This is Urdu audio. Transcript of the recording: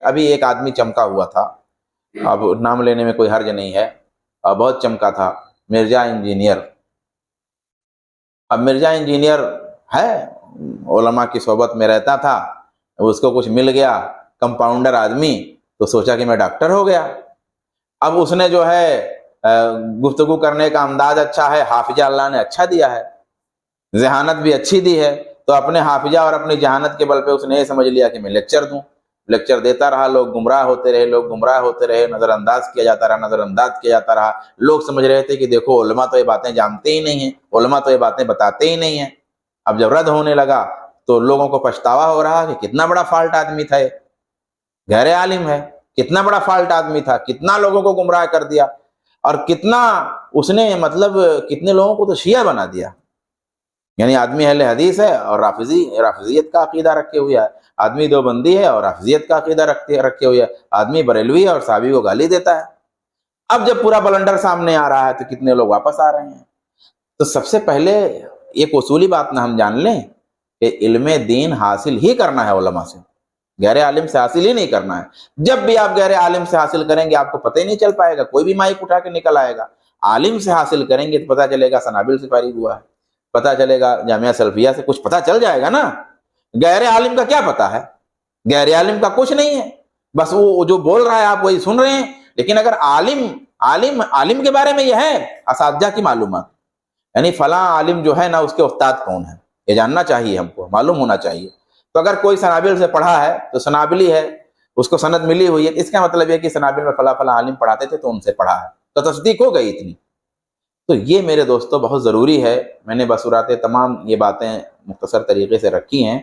ابھی ایک آدمی چمکا ہوا تھا، اب نام لینے میں کوئی حرج نہیں ہے، بہت چمکا تھا، مرزا انجینئر. اب مرزا انجینئر ہے، علماء کی صحبت میں رہتا تھا، اس کو کچھ مل گیا کمپاؤنڈر آدمی تو سوچا کہ میں ڈاکٹر ہو گیا. اب اس نے جو ہے گفتگو کرنے کا انداز اچھا ہے، حافظہ اللہ نے اچھا دیا ہے، ذہانت بھی اچھی دی ہے، تو اپنے حافظہ اور اپنی ذہانت کے بل پہ اس نے یہ سمجھ لیا کہ میں لیکچر دوں. لیکچر دیتا رہا، لوگ گمراہ ہوتے رہے، نظر انداز کیا جاتا رہا. لوگ سمجھ رہے تھے کہ دیکھو علماء تو یہ باتیں جانتے ہی نہیں ہیں، علماء تو یہ باتیں بتاتے ہی نہیں ہیں. اب جب رد ہونے لگا تو لوگوں کو پچھتاوا ہو رہا کہ کتنا بڑا فالٹ آدمی تھا، یہ غیر عالم ہے، کتنا بڑا فالٹ آدمی تھا، کتنا لوگوں کو گمراہ کر دیا، اور کتنا اس نے کتنے لوگوں کو تو شیعہ بنا دیا. یعنی آدمی اہل حدیث ہے اور رافضیت کا عقیدہ رکھے ہوئے ہے، آدمی دیوبندی ہے اور رافضیت کا عقیدہ رکھے ہوئے ہے، آدمی بریلوی ہے اور صحابی کو گالی دیتا ہے. اب جب پورا بلنڈر سامنے آ رہا ہے تو کتنے لوگ واپس آ رہے ہیں. تو سب سے پہلے ایک اصولی بات نہ ہم جان لیں کہ علم دین حاصل ہی کرنا ہے علماء سے، غیر عالم سے حاصل ہی نہیں کرنا ہے. جب بھی آپ غیر عالم سے حاصل کریں گے آپ کو پتہ ہی نہیں چل پائے گا، کوئی بھی مائک اٹھا کے نکل آئے گا. عالم سے حاصل کریں گے تو پتہ چلے گا سنابل سے فارغ ہوا ہے، پتہ چلے گا جامعہ سلفیہ سے، کچھ پتہ چل جائے گا نا. غیر عالم کا کیا پتہ ہے؟ غیر عالم کا کچھ نہیں ہے، بس وہ جو بول رہا ہے آپ وہی سن رہے ہیں. لیکن اگر عالم کے بارے میں یہ ہے اساتذہ کی معلومات، یعنی فلاں عالم جو ہے نا اس کے استاد کون ہے یہ جاننا چاہیے، ہم کو معلوم ہونا چاہیے. تو اگر کوئی سنابل سے پڑھا ہے تو سنابلی ہے، اس کو سند ملی ہوئی ہے، اس کا مطلب ہے کہ سنابل میں فلاں عالم پڑھاتے تھے تو ان سے پڑھا ہے، تو تصدیق ہو گئی اتنی. تو یہ میرے دوستو بہت ضروری ہے. میں نے بصورت تمام یہ باتیں مختصر طریقے سے رکھی ہیں.